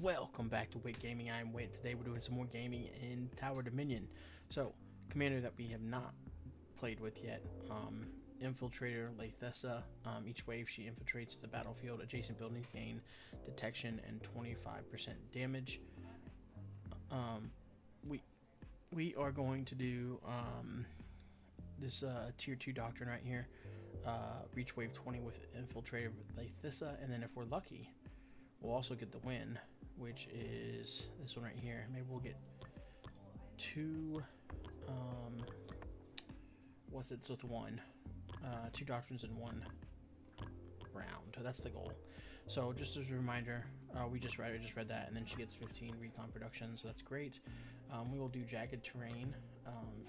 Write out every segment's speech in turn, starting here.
welcome back to Wit Gaming. I'm Wit. Today we're doing some more gaming in Tower Dominion. So, commander that we have not played with yet, Infiltrator LAETHISSA. Each wave she infiltrates the battlefield. Adjacent buildings gain detection and 25% damage. We we are going to do this tier 2 doctrine right here. Reach wave 20 with Infiltrator LAETHISSA, and then if we're lucky, we'll also get the win, which is this one right here. Maybe we'll get two, what's it with one? Two doctrines in one round. That's the goal. So just as a reminder, I just read that, and then she gets 15 recon production, so that's great. We will do jagged terrain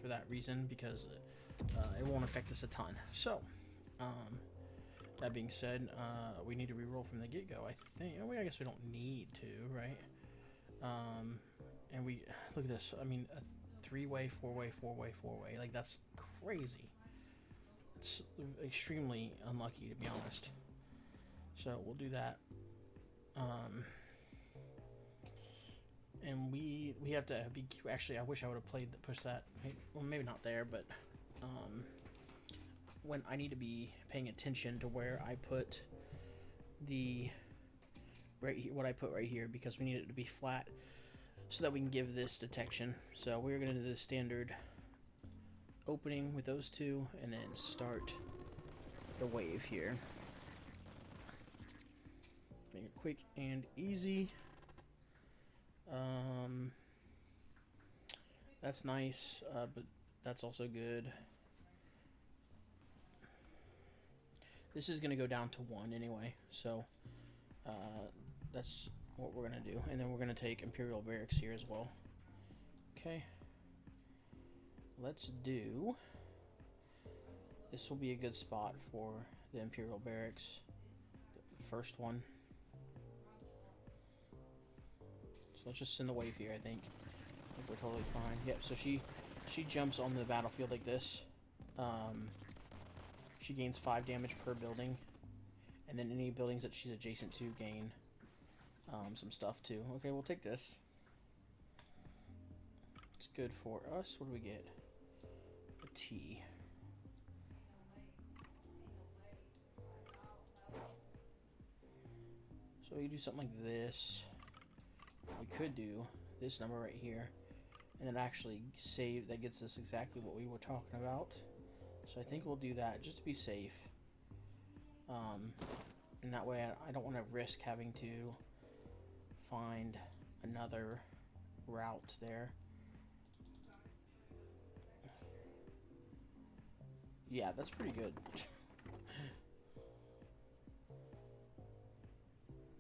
for that reason, because it won't affect us a ton. So, that being said, we need to reroll from the get-go. I guess we don't need to, right? And we look at this. I mean, a three-way, four-way, four-way, four-way. Like, that's crazy. It's extremely unlucky, to be honest. So we'll do that. And we have to be. Actually, I wish I would have pushed that. Well, maybe not there, but when I need to be paying attention to where I put the right here, what I put right here, because we need it to be flat so that we can give this detection. So we're going to do the standard opening with those two, and then start the wave here. Make it quick and easy. That's nice, but that's also good. This is going to go down to 1 anyway, so that's what we're going to do. And then we're going to take Imperial Barracks here as well. Okay. Let's do... This will be a good spot for the Imperial Barracks. The first one. So let's just send the wave here, I think. We're totally fine. Yep, so she jumps on the battlefield like this. She gains 5 damage per building, and then any buildings that she's adjacent to gain some stuff too. Okay, we'll take this. It's good for us. What do we get? A T. So we do something like this. We could do this number right here, and then actually save. That gets us exactly what we were talking about. So I think we'll do that just to be safe. And that way I don't want to risk having to find another route there. Yeah, that's pretty good.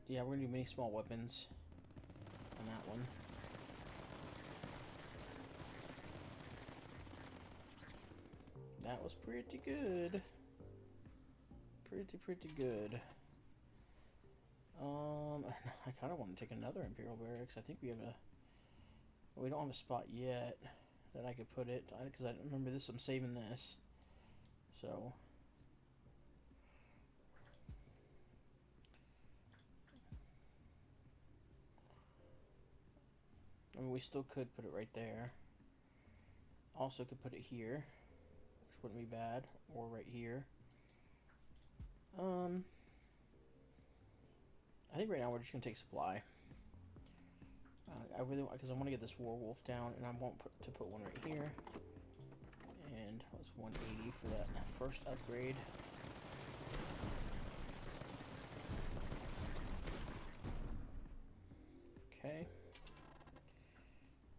Yeah, we're going to do many small weapons on that one. That was pretty good. Pretty good. I kind of want to take another Imperial Barracks. I think we have we don't have a spot yet that I could put it, because I remember this. I'm saving this. So. I mean, we still could put it right there. Also could put it here, which wouldn't be bad, or right here. I think right now we're just gonna take supply. I really want, because I want to get this Warwolf down, and I want to put one right here. And what's 180 for that first upgrade? Okay.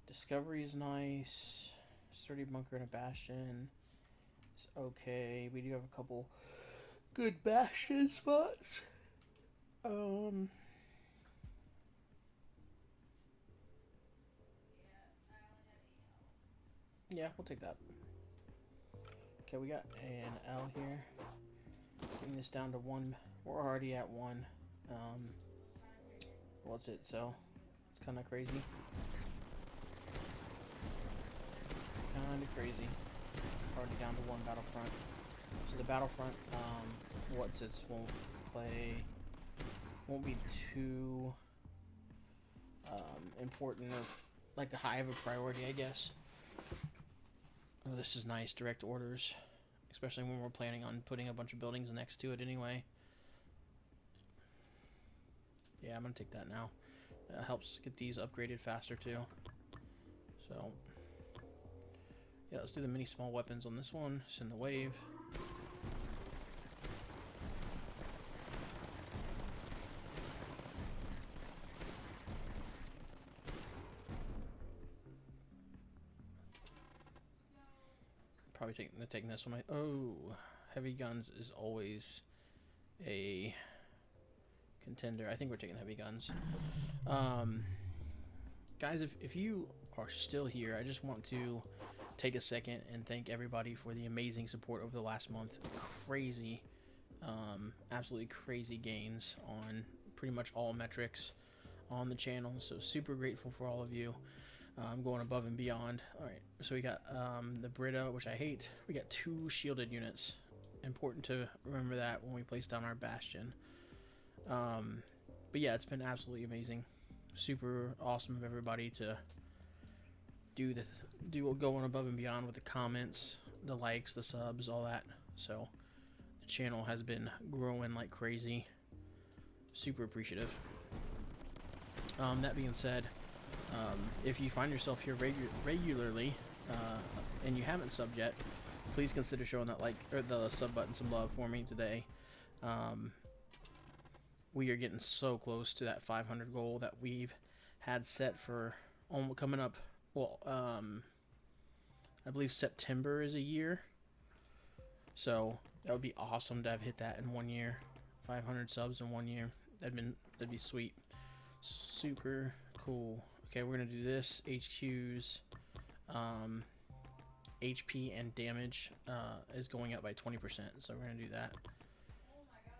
Discovery is nice. Sturdy bunker and a bastion is okay. We do have a couple good bastion spots. Yeah, we'll take that. Okay, we got an L here. Bring this down to 1. We're already at 1. What's it? So it's kind of crazy. Already down to 1 battlefront. So the battlefront, won't be too important or like a high of a priority, I guess. Oh, this is nice, direct orders, especially when we're planning on putting a bunch of buildings next to it anyway. Yeah, I'm gonna take that now. That helps get these upgraded faster too. So yeah, let's do the mini small weapons on this one. Send the wave. Probably taking this one. Oh, heavy guns is always a contender. I think we're taking heavy guns. Guys, if you are still here, I just want to take a second and thank everybody for the amazing support over the last month. Crazy, absolutely crazy gains on pretty much all metrics on the channel. So super grateful for all of you. I'm going above and beyond. Alright, so we got the Brita, which I hate. We got 2 shielded units. Important to remember that when we place down our Bastion. But yeah, it's been absolutely amazing. Super awesome of everybody to do going above and beyond with the comments, the likes, the subs, all that. So the channel has been growing like crazy. Super appreciative. That being said, if you find yourself here regularly and you haven't subbed yet, please consider showing that like or the sub button some love for me today. We are getting so close to that 500 goal that we've had set for coming up. Well, I believe September is a year, so that would be awesome to have hit that in 1 year. 500 subs in 1 year. That'd be sweet. Super cool. Okay, we're gonna do this. HQ's HP and damage is going up by 20%, so we're gonna do that.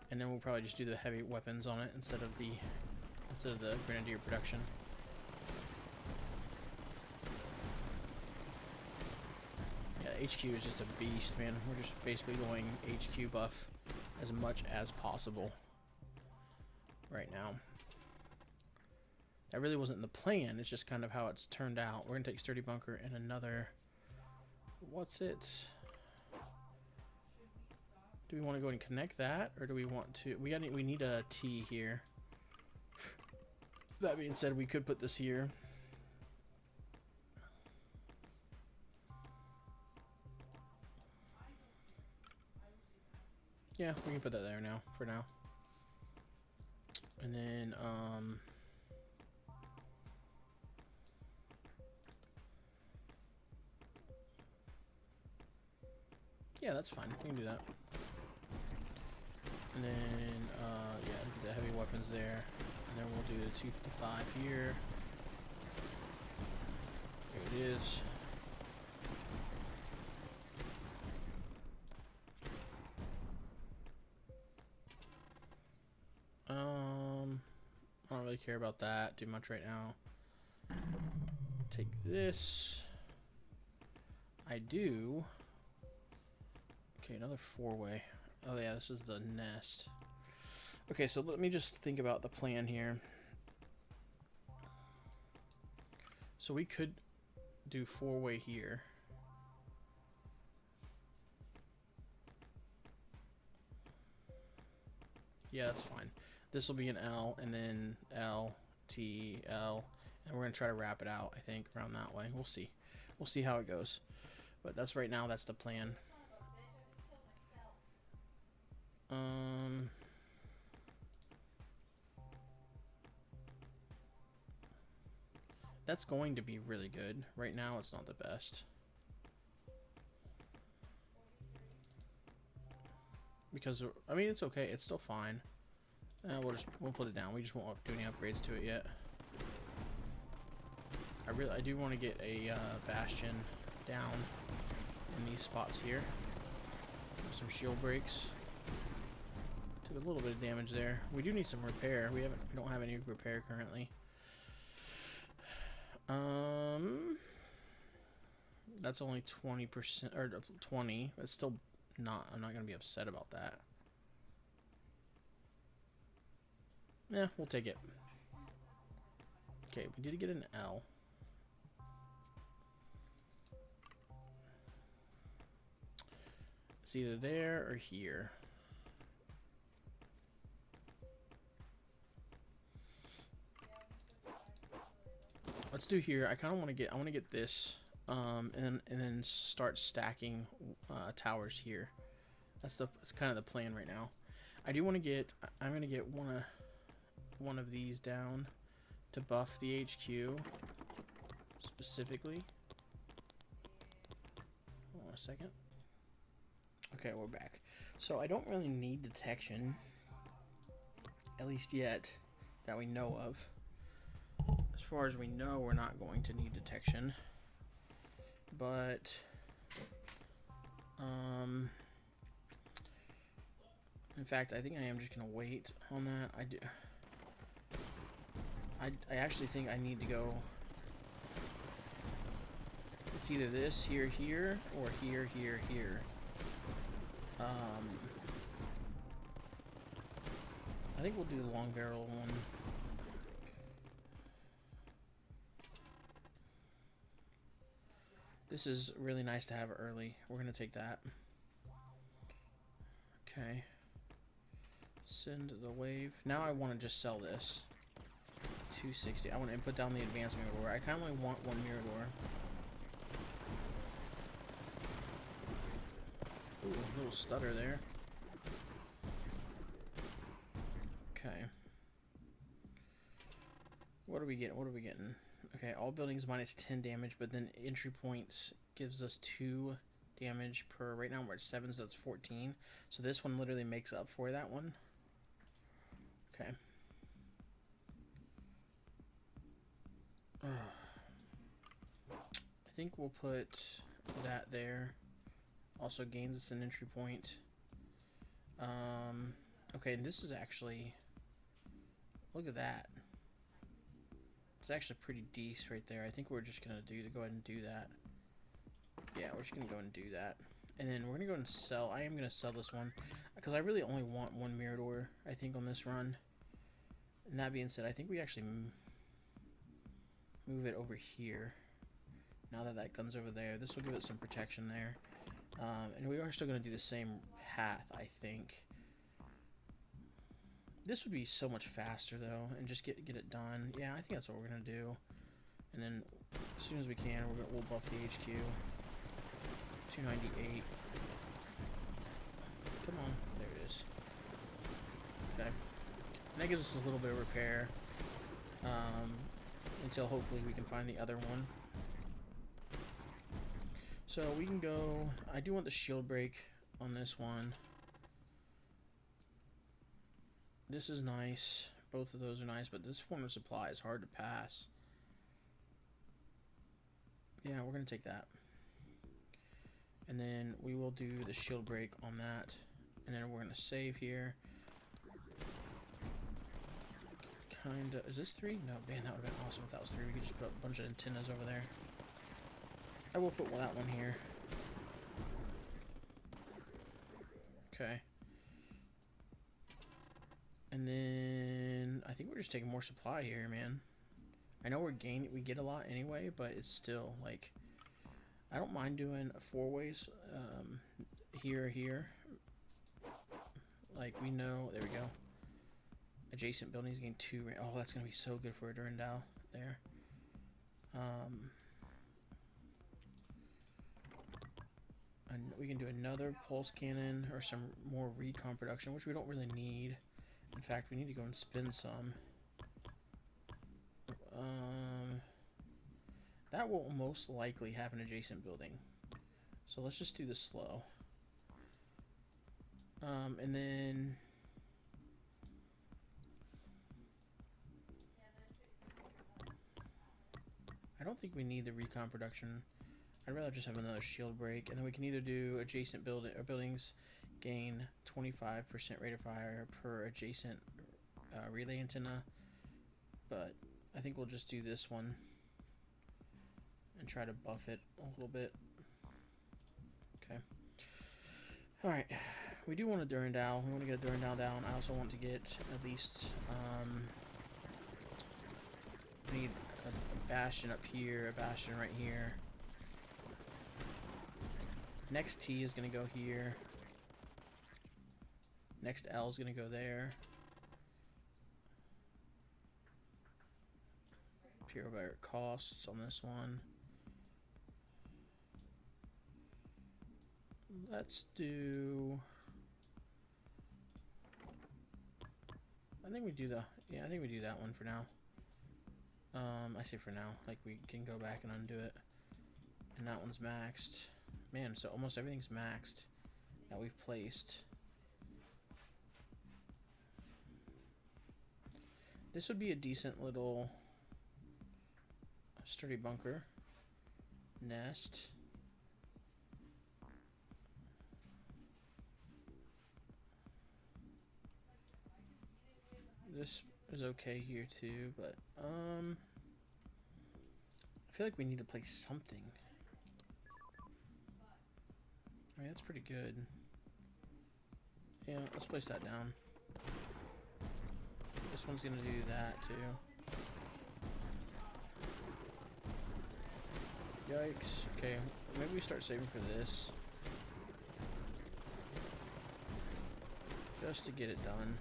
And then we'll probably just do the heavy weapons on it instead of the grenadier production. Yeah, HQ is just a beast, man. We're just basically going HQ buff as much as possible right now. That really wasn't the plan. It's just kind of how it's turned out. We're gonna take Sturdy Bunker and another. What's it? Do we want to go and connect that, or do we want to? We need a T here. That being said, we could put this here. Yeah, we can put that there now for now. And then yeah, that's fine. We can do that. And then yeah, get the heavy weapons there. And then we'll do the 255 here. There it is. I don't really care about that too much right now. Take this. I do. Okay, another 4-way. Oh yeah, this is the nest. Okay, so let me just think about the plan here. So we could do 4-way here. Yeah, that's fine. This will be an L, and then L, T, L, and we're gonna try to wrap it out, I think, around that way. We'll see. We'll see how it goes. But that's right now, that's the plan. That's going to be really good. Right now, it's not the best. Because, I mean, it's okay. It's still fine. We'll put it down. We just won't do any upgrades to it yet. I do want to get a bastion down in these spots here. Some shield breaks. Took a little bit of damage there. We do need some repair. We don't have any repair currently. That's only 20% or 20. It's still not. I'm not gonna be upset about that. Yeah, we'll take it. Okay, we did get an L. It's either there or here. Let's do here. I kind of want to get. I want to get this, and then start stacking towers here. That's kind of the plan right now. I do want to get. I'm gonna get one of these down to buff the HQ specifically. Hold on a second. Okay, we're back. So I don't really need detection, at least yet, that we know of. As far as we know, we're not going to need detection. But, in fact, I think I am just going to wait on that. I actually think I need to go. It's either this, here, here, or here, here, here. I think we'll do the long barrel one. This is really nice to have early. We're going to take that. Okay. Send the wave. Now I want to just sell this. 260. I want to input down the advanced Mirador. I kind of only want one Mirador. Ooh, a little stutter there. Okay. What are we getting? What are we getting? Okay, all buildings minus 10 damage, but then entry points gives us 2 damage per. Right now we're at 7, so that's 14. So this one literally makes up for that one. Okay. I think we'll put that there. Also gains us an entry point. Okay, and this is actually. Look at that. It's actually pretty decent right there. I think we're just gonna go ahead and do that. Yeah, we're just gonna go ahead and do that. And then we're gonna go ahead and sell. I am gonna sell this one because I really only want one Mirador, I think, on this run. And that being said, I think we actually move it over here. Now that that gun's over there, this will give it some protection there. And we are still gonna do the same path, I think. This would be so much faster though, and just get it done. Yeah, I think that's what we're gonna do. And then as soon as we can, we'll buff the HQ. 298. Come on, there it is. Okay, and that gives us a little bit of repair until hopefully we can find the other one. So we can go. I do want the shield break on this one. This is nice. Both of those are nice, but this form of supply is hard to pass. Yeah, we're going to take that. And then we will do the shield break on that. And then we're going to save here. Kinda. Is this 3? No, man, that would have been awesome if that was 3. We could just put a bunch of antennas over there. I will put that one here. Okay. And then I think we're just taking more supply here, man. I know we get a lot anyway, but it's still like I don't mind doing 4 ways here. Like we know, there we go. Adjacent buildings gain 2. Oh, that's gonna be so good for a Durandal there. And we can do another pulse cannon or some more recon production, which we don't really need. In fact, we need to go and spin some. That will most likely have an adjacent building. So let's just do this slow. And then I don't think we need the recon production. I'd rather just have another shield break, and then we can either do adjacent buildings gain 25% rate of fire per adjacent relay antenna, but I think we'll just do this one and try to buff it a little bit. Okay. All right. We do want a Durandal. We want to get a Durandal down. I also want to get at least. We need bastion up here, a bastion right here. Next T is going to go here. Next L is going to go there. Pure by costs on this one. Let's do... I think we do the... Yeah, I think we do that one for now. I say for now. Like, we can go back and undo it. And that one's maxed. Man, so almost everything's maxed that we've placed. This would be a decent little sturdy bunker nest. This is okay here too, but I feel like we need to place something. I mean, that's pretty good. Yeah, let's place that down. This one's gonna do that too. Yikes. Okay, maybe we start saving for this. Just to get it done.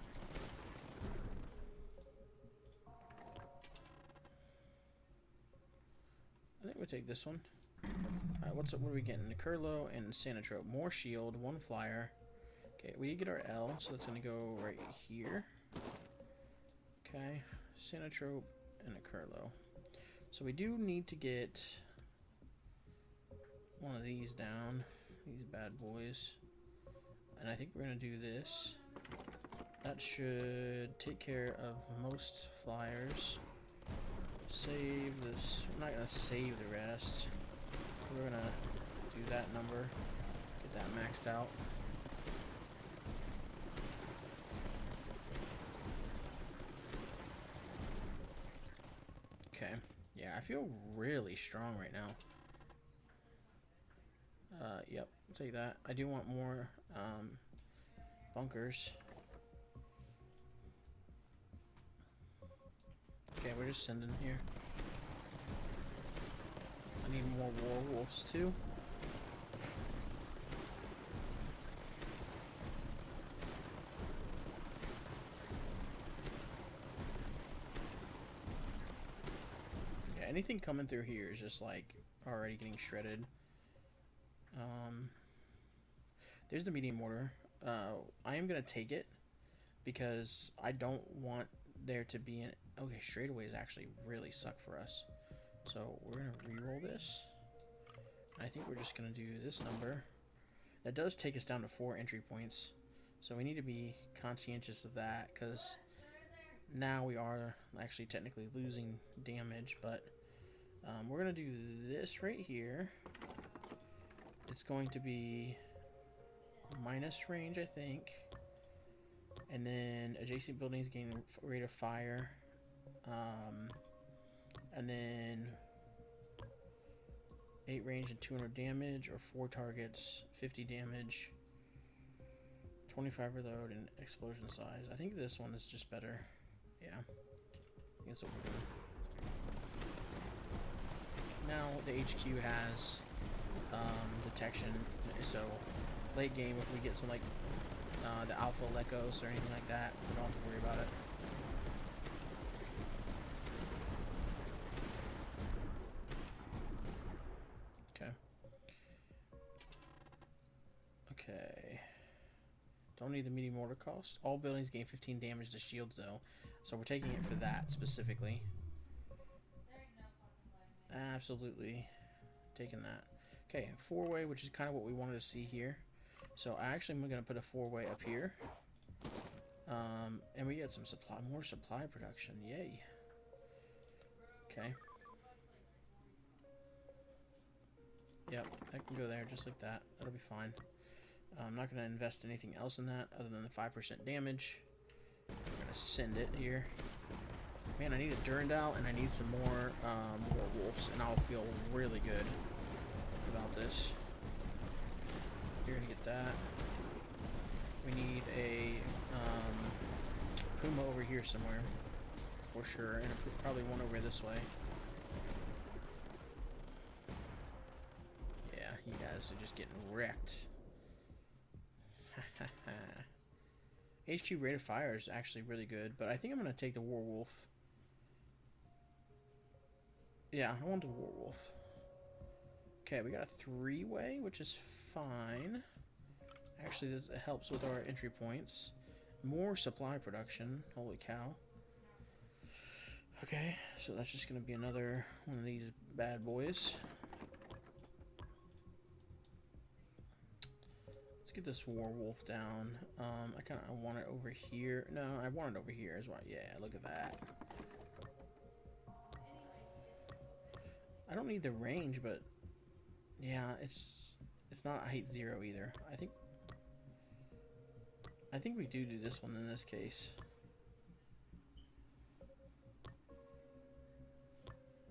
I think we'll take this one. Alright, what are we getting? Curlo and Sanatrope. More shield, one flyer. Okay, we get our L, so that's going to go right here. Okay, Sanatrope and a Curlo. So we do need to get one of these down. These bad boys. And I think we're going to do this. That should take care of most flyers. Save this. We're not going to save the rest. We're going to do that number. Get that maxed out. Okay. Yeah, I feel really strong right now. Yep. I'll take that. I do want more bunkers. Okay, we're just sending here. I need more werewolves too. Yeah, anything coming through here is just like already getting shredded. There's the medium mortar. I am gonna take it because I don't want there to be an... Okay, straightaways actually really suck for us. So we're gonna re-roll this. I think we're just gonna do this number. That does take us down to 4 entry points. So we need to be conscientious of that, because now we are actually technically losing damage, but we're gonna do this right here. It's going to be minus range, I think. And then adjacent buildings gain rate of fire. And then 8 range and 200 damage, or 4 targets, 50 damage, 25 reload, and explosion size. I think this one is just better. Yeah. That's what we're doing. Now the HQ has detection, so late game if we get some like the alpha lecos or anything like that, we don't have to worry about it. Okay. Okay. Don't need the medium mortar cost. All buildings gain 15 damage to shields though, so we're taking it for that specifically. Absolutely taking that. Okay, 4-way, which is kind of what we wanted to see here. So I actually am going to put a 4-way up here. And we get some more supply production. Yay. Okay. Yep, I can go there just like that. That'll be fine. I'm not going to invest anything else in that other than the 5% damage. I'm going to send it here. Man, I need a Durandal and I need some more werewolves, and I'll feel really good about this. You're gonna get that. We need a Puma over here somewhere, for sure, and probably one over this way. You guys are just getting wrecked. HQ rate of fire is actually really good, but I think I'm going to take the Warwolf. Yeah, I want the Warwolf. Okay, we got a 3-way, which is fine. Actually, this helps with our entry points. More supply production. Holy cow. Okay, so that's just going to be another one of these bad boys. Let's get this Warwolf down. I want it over here. No, I want it over here as well. Yeah, look at that. I don't need the range, but yeah, it's not a height 0 either. I think we do this one in this case.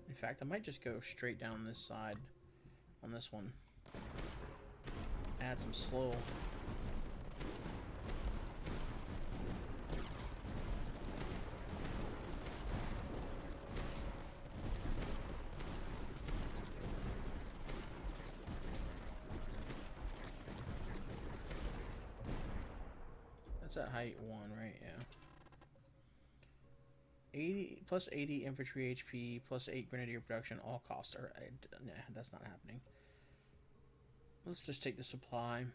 In fact, I might just go straight down this side on this one. Add some slow. That's at height 1, right? Yeah. 80 plus 80 infantry HP plus 8 grenadier production. All costs are. Nah, that's not happening. Let's just take the supply.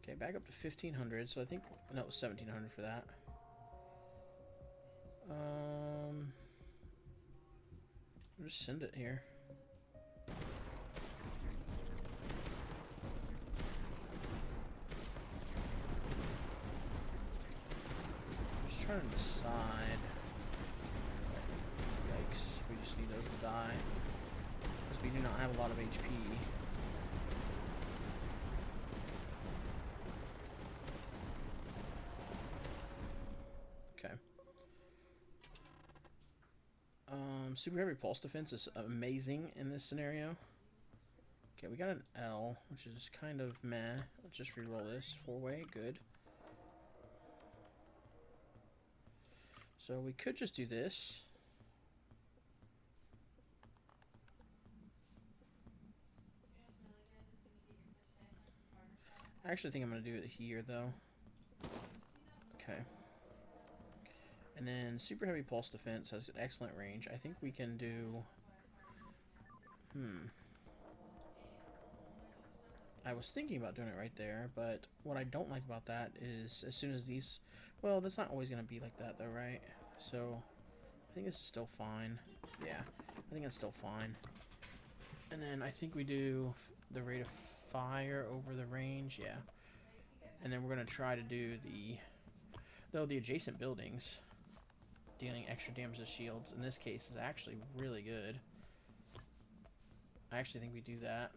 Okay, back up to 1500. So I think no, 1700 for that. I'll just send it here. Just trying to decide. Yikes! We just need those to die because we do not have a lot of HP. Super heavy pulse defense is amazing in this scenario. Okay, we got an L, which is kind of meh. Let's just re-roll this. 4-way, good. So we could just do this. I actually think I'm going to do it here, though. Okay. And then super heavy pulse defense has an excellent range. I think we can do... I was thinking about doing it right there, but what I don't like about that is as soon as these... Well, that's not always going to be like that, though, right? So, I think this is still fine. Yeah, I think it's still fine. And then I think we do the rate of fire over the range, yeah. And then we're going to try to do the adjacent buildings, dealing extra damage to shields, in this case, is actually really good. I actually think we do that.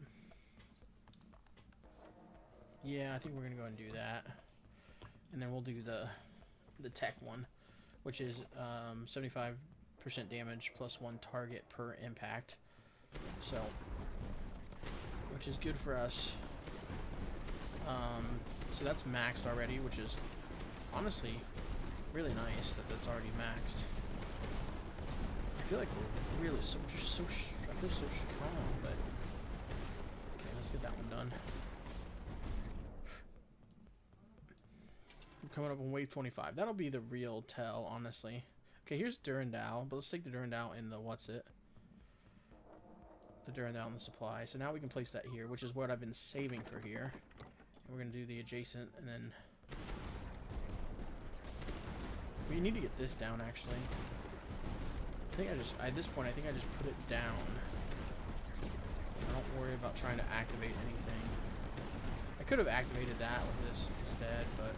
Yeah, I think we're going to go and do that. And then we'll do the tech one, which is 75% damage plus 1 target per impact. So, which is good for us. So that's maxed already, which is honestly really nice that that's already maxed. I feel like we're really I feel so strong, but okay, let's get that one done. I'm coming up on wave 25. That'll be the real tell, honestly. Okay, here's Durandal, but let's take the Durandal in the the Durandal in the supply. So now we can place that here, which is what I've been saving for here. And we're gonna do the adjacent, and then we need to get this down, actually. I think at this point, I think I just put it down. I don't worry about trying to activate anything. I could have activated that with this instead, but...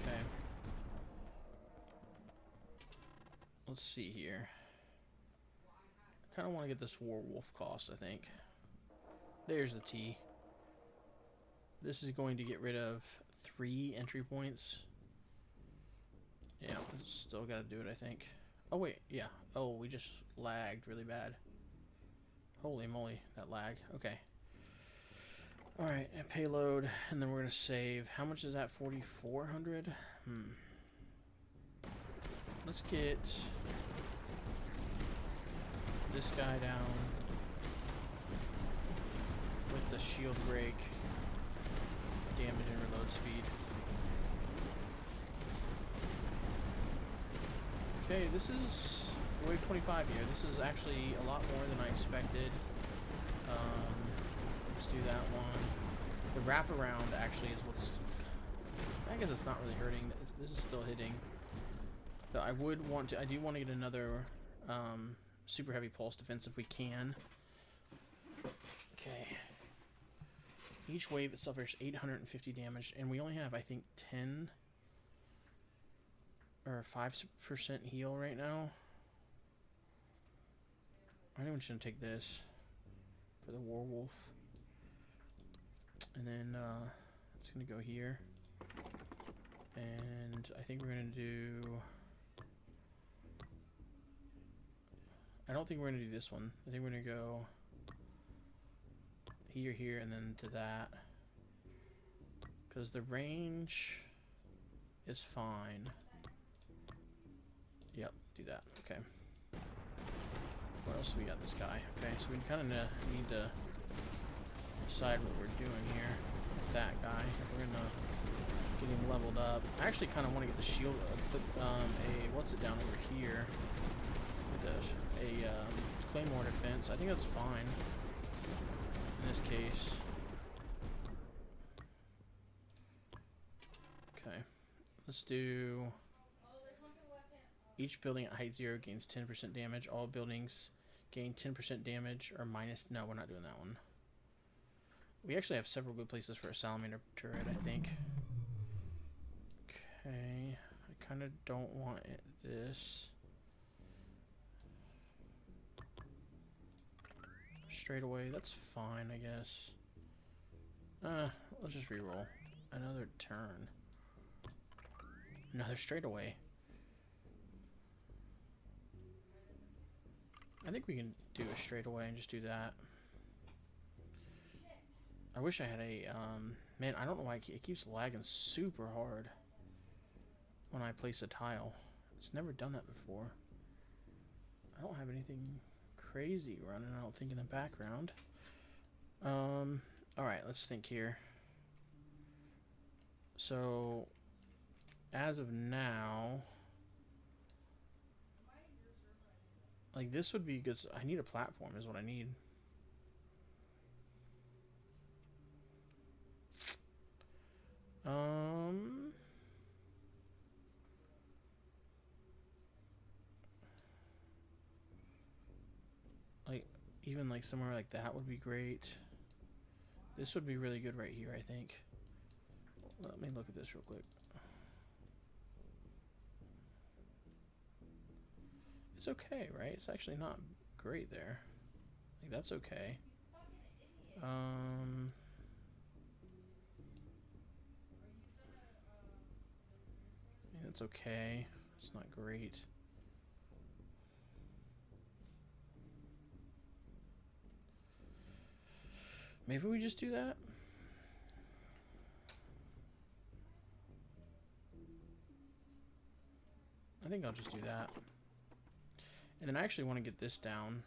Okay. Let's see here. I kind of want to get this Warwolf cost, I think. There's the T. This is going to get rid of 3 entry points. Yeah, still got to do it, I think. Oh, wait, yeah. Oh, we just lagged really bad. Holy moly, that lag. Okay. Alright, payload, and then we're gonna save. How much is that? 4,400? Let's get this guy down with the shield break, damage and reload speed. Okay, this is wave 25 here. This is actually a lot more than I expected. Let's do that one. The wraparound actually is what's... I guess it's not really hurting. This is still hitting. But I would want to... I do want to get another super heavy pulse defense if we can. Okay. Each wave it suffers 850 damage, and we only have, I think, 10 or 5% heal right now. I think I'm just gonna take this for the werewolf. And then it's going to go here. And I think we're going to do... I don't think we're going to do this one. I think we're going to go here, here, and then to that. Because the range is fine. Yep, do that. Okay. What else do we got this guy? Okay, so we kind of need to decide what we're doing here with that guy. We're gonna get him leveled up. I actually kind of want to get the shield, put what's it down over here with a claymore defense. I think that's fine in this case. Okay, let's do each building at height 0 gains 10% damage. All buildings gain 10% damage or minus. No, we're not doing that one. We actually have several good places for a salamander turret, I think. Okay, I kind of don't want this. Straight away, that's fine, I guess. Let's just reroll. Another turn. Another straightaway. I think we can do a straightaway and just do that. I wish I had a, man, I don't know why it keeps lagging super hard when I place a tile. It's never done that before. I don't have anything crazy running, I don't think, in the background. Alright, let's think here. So, as of now, like, this would be good. I need a platform is what I need. Like, even like somewhere like that would be great. This would be really good right here, I think. Let me look at this real quick. It's okay, right? It's actually not great there. Like, that's okay. It's okay. It's not great. Maybe we just do that? I think I'll just do that. And then I actually want to get this down.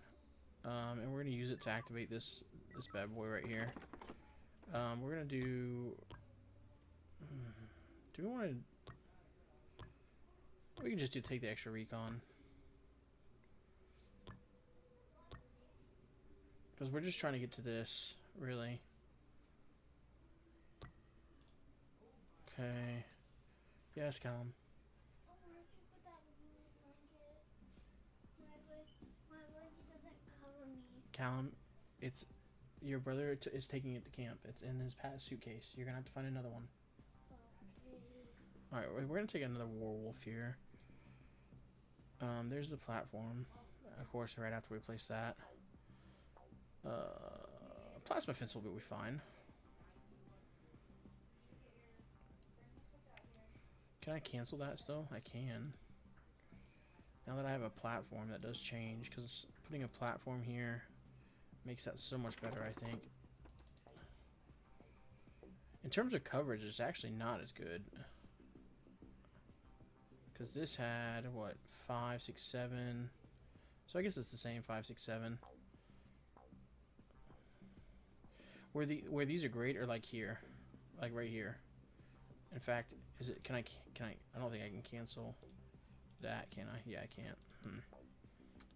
And we're going to use it to activate this bad boy right here. We're going to do... Do we want to... We can just take the extra recon. Because we're just trying to get to this, really. Okay. Yes, Callum. Callum, it's... Your brother is taking it to camp. It's in his suitcase. You're going to have to find another one. Alright, we're going to take another werewolf here. There's the platform. Of course, right after we place that. Plasma fence will be fine. Can I cancel that still? I can. Now that I have a platform, that does change, because putting a platform here makes that so much better, I think. terms of coverage, it's actually not as good. Because this had, what, 5, 6, 7. So I guess it's the same, 5, 6, 7. Where these are great are like here. Like right here. In fact, is it, can I, I don't think I can cancel that, can I? Yeah, I can't.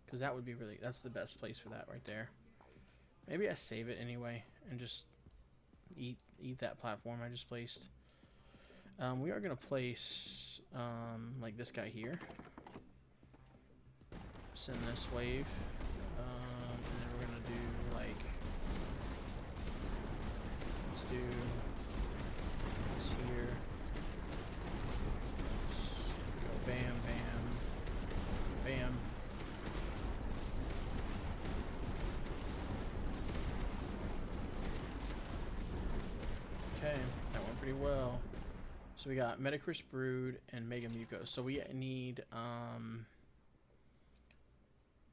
Because that would be really, that's the best place for that right there. Maybe I save it anyway and just eat that platform I just placed. We are going to place like this guy here. Send this wave. And then we're going to do like, let's do this here. Let's go bam, bam, bam. Okay, that went pretty well. So we got Metacris Brood and Mega Mucos. So we need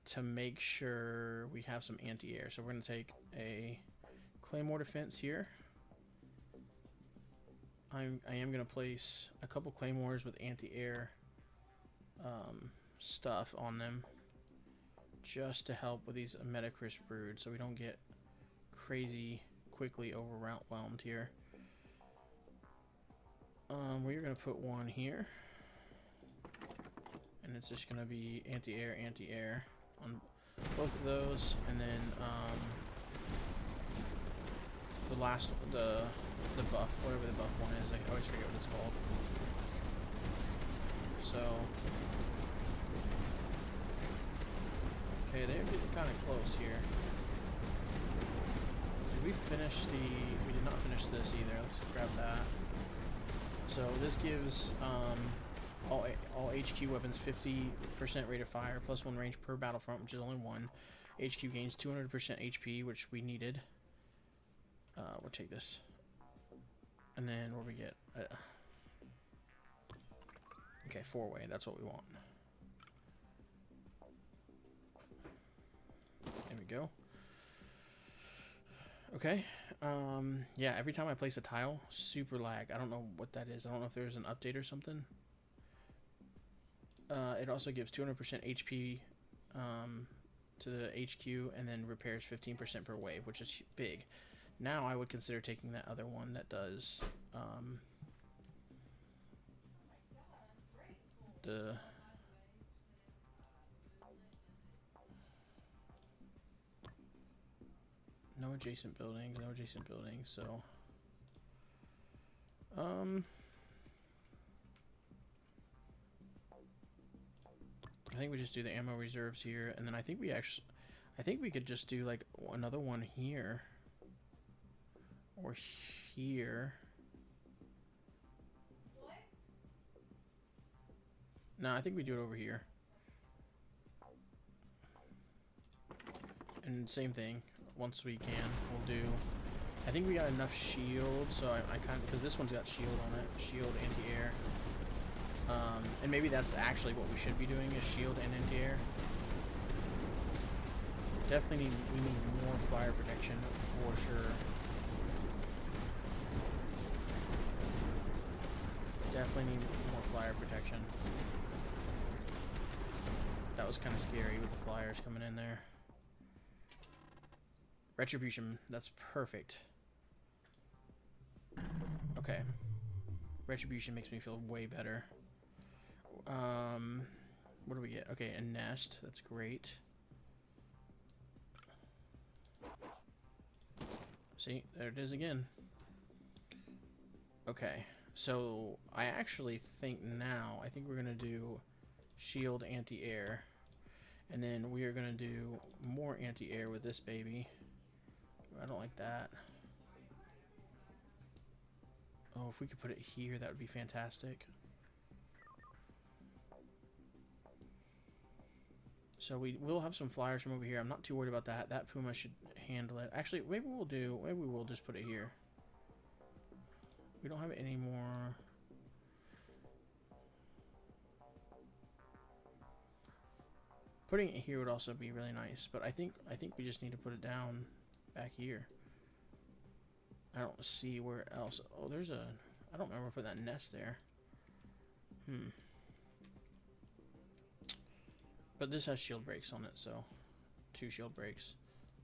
to make sure we have some anti-air. So we're going to take a Claymore Defense here. I am going to place a couple Claymores with anti-air stuff on them just to help with these Metacris Brood so we don't get crazy quickly overwhelmed here. We're going to put one here. And it's just going to be anti-air, anti-air on both of those. And then the last, the buff, whatever the buff one is. I always forget what it's called. So, okay, they're getting kind of close here. Did we finish we did not finish this either. Let's grab that. So this gives all HQ weapons 50% rate of fire, plus 1 range per battlefront, which is only 1. HQ gains 200% HP, which we needed. We'll take this. And then what do we get? Okay, 4-way. That's what we want. There we go. Okay. Yeah, every time I place a tile, super lag. I don't know what that is. I don't know if there's an update or something. It also gives 200% HP to the HQ and then repairs 15% per wave, which is big. Now I would consider taking that other one that does the no adjacent buildings, so I think we just do the ammo reserves here, and then I think we could just do like another one here or here. No, I think we do it over here. And same thing, once we can, we'll do, I think we got enough shield, so I kind of, because this one's got shield on it, shield, anti-air. And maybe that's actually what we should be doing, is shield and anti-air. Definitely we need more fire protection, for sure. Definitely need more flyer protection. That was kind of scary with the flyers coming in there. Retribution, that's perfect. Okay. Retribution makes me feel way better. What do we get? Okay, a nest, that's great. See, there it is again. Okay, so I actually think now, I think we're gonna do shield anti-air, and then we are gonna do more anti-air with this baby. I don't like that. Oh, if we could put it here, that would be fantastic. So we will have some flyers from over here. I'm not too worried about that. That Puma should handle it. Actually, maybe we'll just put it here. We don't have it anymore. Putting it here would also be really nice, but I think we just need to put it down back here. I don't see where else. Oh, there's a... I don't remember putting that nest there. But this has shield breaks on it, so 2 shield breaks.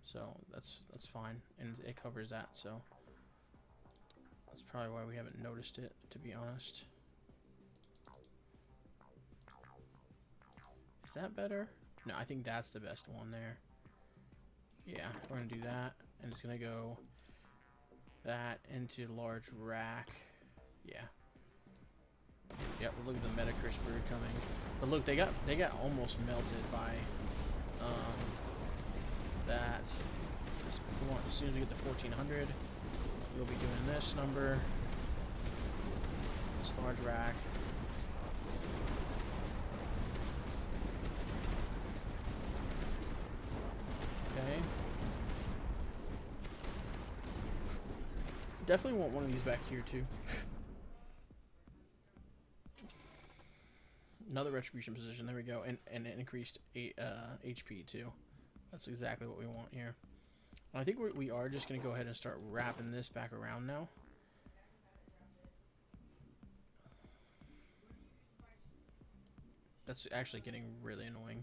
So that's fine, and it covers that, so that's probably why we haven't noticed it, to be honest. Is that better? No, I think that's the best one there. Yeah, we're gonna do that, and it's gonna go that into large rack. Yeah. Yep, look at the Metacrisp bird coming. But look, they got almost melted by that. As soon as we get to 1400, we'll be doing this number. This large rack. Okay. Definitely want one of these back here too. Another retribution position. There we go, and it increased HP too. That's exactly what we want here. I think we are just going to go ahead and start wrapping this back around now. That's actually getting really annoying.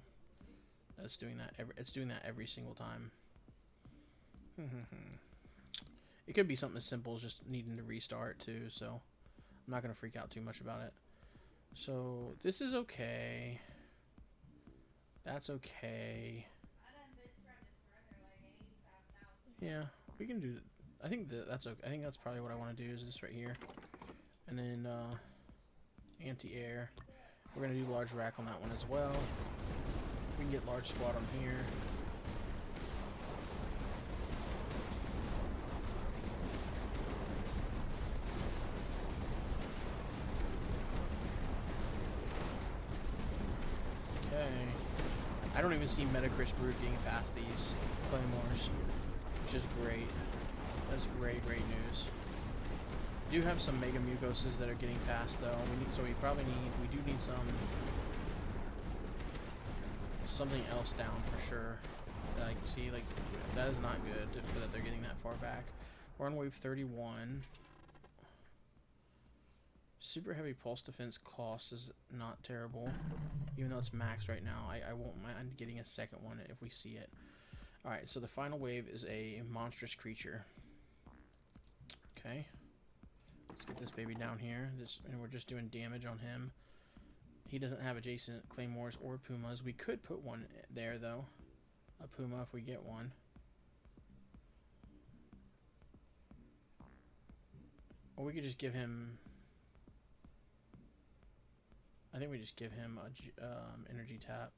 It's doing that every single time. It could be something as simple as just needing to restart too, so I'm not going to freak out too much about it. So this is okay. That's okay. Yeah, we can do. I think that's okay. I think that's probably what I want to do is this right here, and then anti-air. We're gonna do large rack on that one as well. We can get large squad on here. Okay. I don't even see Metacrisp Brood getting past these Claymores, which is great. That's great news. We do have some Mega Mucoses that are getting past though. We do need something else down for sure. Like, see, like, that is not good that they're getting that far back. We're on wave 31. Super heavy pulse defense cost is not terrible, even though it's maxed right now. I won't mind getting a second one if we see it. Alright, so the final wave is a monstrous creature. Okay. Let's get this baby down here. And we're just doing damage on him. He doesn't have adjacent Claymores or Pumas. We could put one there, though. A Puma if we get one. Or we could just give him... I think we just give him a energy tap.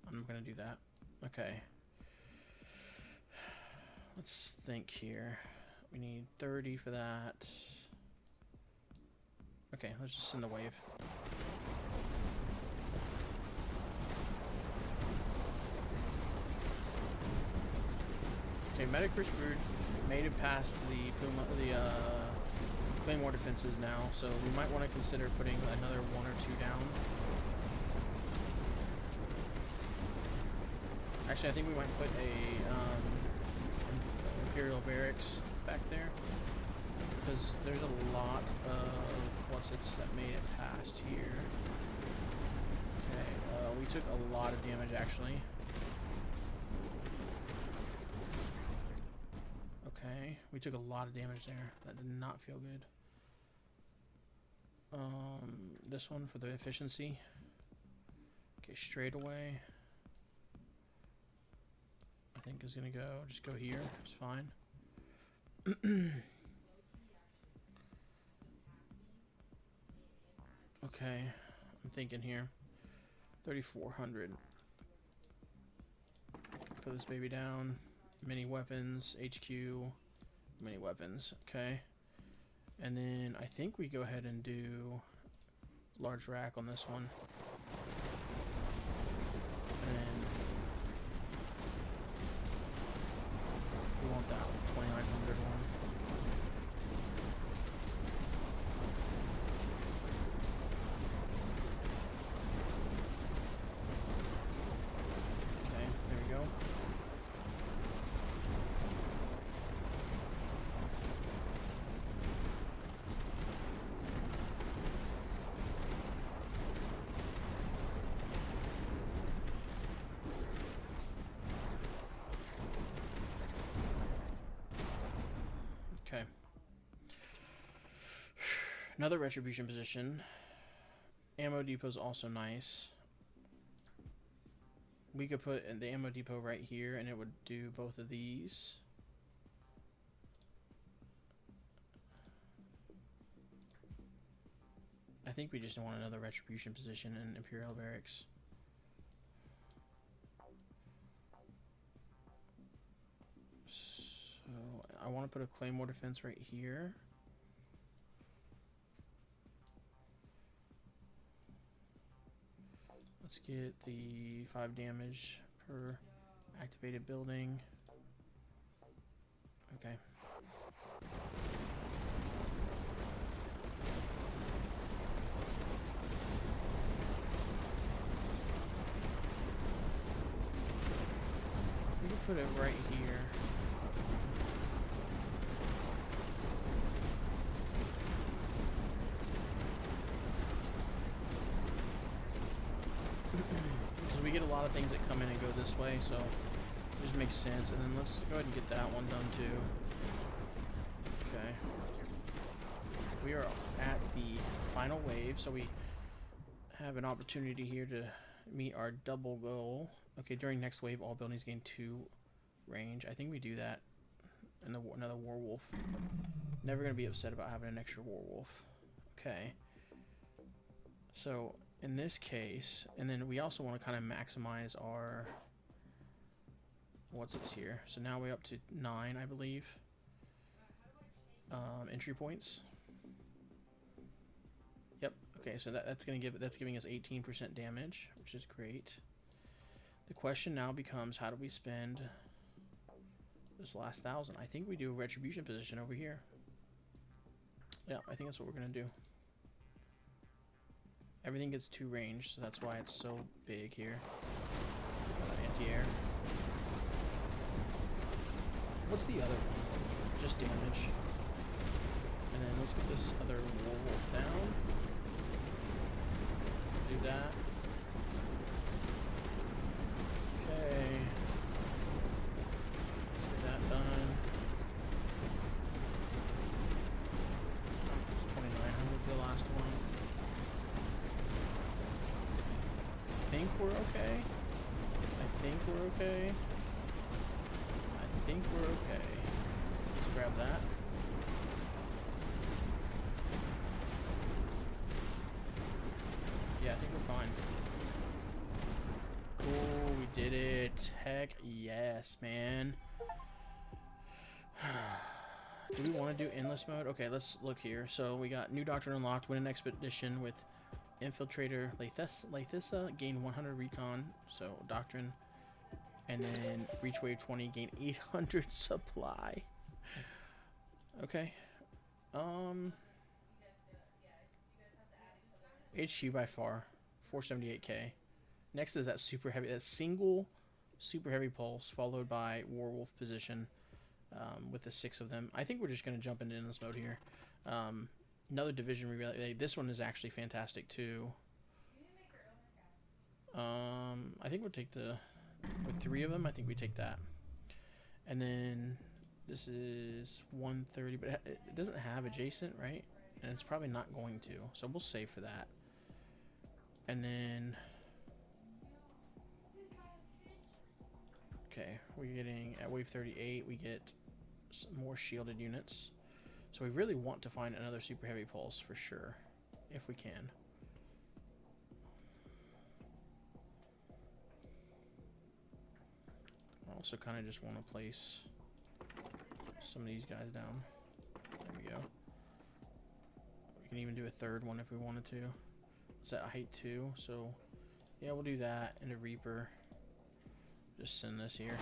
I'm going to do that. Okay. Let's think here. We need 30 for that. Okay, let's just send the wave. Okay, Metacrisp Brood made it past the Claymore defenses now, so we might want to consider putting another 1 or 2 down. Actually, I think we might put a Imperial Barracks back there, because there's a lot of what's-its that made it past here. Okay, we took a lot of damage actually. Okay, we took a lot of damage there. That did not feel good. This one for the efficiency. Okay, straight away. I think is gonna just go here. It's fine. Okay, I'm thinking here. 3,400. Put this baby down. Mini weapons, HQ, mini weapons. Okay, and then I think we go ahead and do large rack on this one. And we want that 2,900 one. Okay, there we go. Another retribution position. Ammo depot is also nice. We could put the ammo depot right here, and it would do both of these. I think we just want another retribution position in Imperial Barracks. So I want to put a Claymore defense right here. Let's get the 5 damage per activated building. Okay. We can put it right here. Because we get a lot of things that come in and go this way, so it just makes sense. And then let's go ahead and get that one done too. Okay. We are at the final wave, so we have an opportunity here to meet our double goal. Okay, during next wave, all buildings gain 2 range. I think we do that in another Warwolf. Never going to be upset about having an extra Warwolf. Okay. So, in this case, and then we also want to kind of maximize our... What's this here? So now we're up to 9, I believe. Entry points. Yep. Okay, so that's giving us 18% damage, which is great. The question now becomes, how do we spend this last 1,000? I think we do a retribution position over here. Yeah, I think that's what we're gonna do. Everything gets 2 range, so that's why it's so big here. Anti-air. What's the other one? Just damage. And then let's get this other Warwolf down. Do that. Okay. Let's get that done. It's 2,900 for the last one. I think we're okay. I think we're okay. I think we're okay. Let's grab that. Yeah, I think we're fine. Cool, we did it. Heck yes, man. Do we want to do endless mode? Okay, let's look here. So we got new doctrine unlocked. Win an expedition with Infiltrator LAETHISSA. Gain 100 recon. So doctrine. And then reach wave 20. Gain 800 supply. Okay. HQ by far. 478k. Next is that super heavy. That single super heavy pulse followed by Warwolf position. With the 6 of them. I think we're just going to jump into endless mode here. Another division relay. This one is actually fantastic too. I think we'll take the... With 3 of them, I think we take that. And then this is 130, but it doesn't have adjacent, right? And it's probably not going to. So we'll save for that. And then... Okay, we're getting... At wave 38, we get some more shielded units. So we really want to find another super heavy pulse for sure, if we can. I also kind of just want to place some of these guys down. There we go. We can even do a 3rd one if we wanted to. It's at height 2, so yeah, we'll do that. And a Reaper. Just send this here.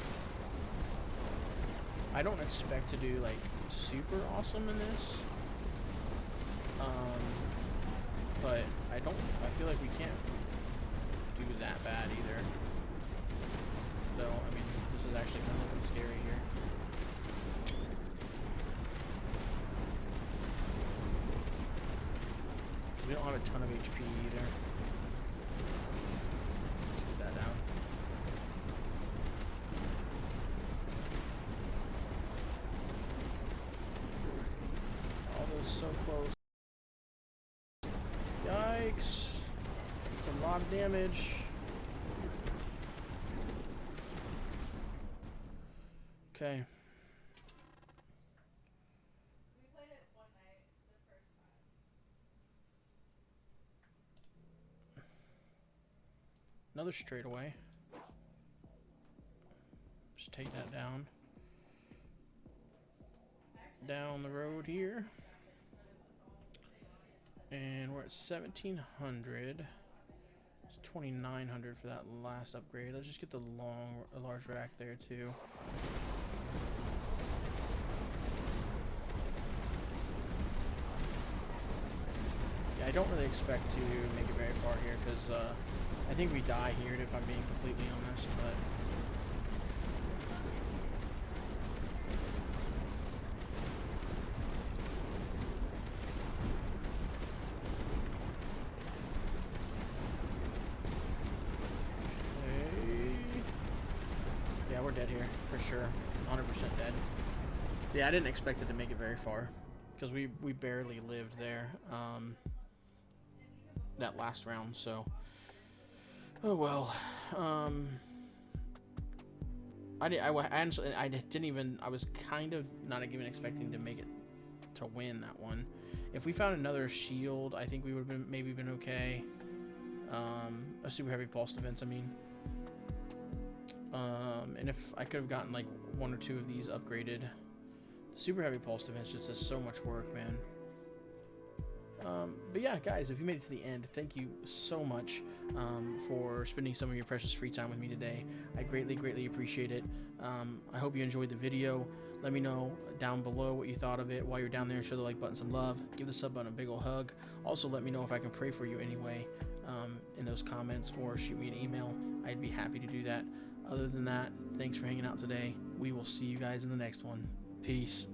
I don't expect to do like super awesome in this, but I feel like we can't do that bad either. So I mean, this is actually kind of looking scary here. We don't have a ton of HP either. Let's get that down. All those so close. damage. Okay. Another straightaway. Just take that down. Down the road here. And we're at 1700. It's 2900 for that last upgrade. Let's just get the large rack there too. Yeah, I don't really expect to make it very far here because I think we die here if I'm being completely honest, but yeah, we're dead here for sure. 100% dead. Yeah, I didn't expect it to make it very far because we barely lived there that last round, so oh well. I was kind of not even expecting to make it to win that one. If we found another shield, I think we would have maybe been okay. A super heavy pulse defense, I mean. And if I could have gotten like 1 or 2 of these upgraded, the super heavy pulse defense just does so much work, man. But yeah, guys, if you made it to the end, thank you so much for spending some of your precious free time with me today. I greatly appreciate it. I hope you enjoyed the video. Let me know down below what you thought of it. While you're down there, show the like button some love. Give the sub button a big ol' hug. Also, let me know if I can pray for you anyway in those comments, or shoot me an email. I'd be happy to do that. Other than that, thanks for hanging out today. We will see you guys in the next one. Peace.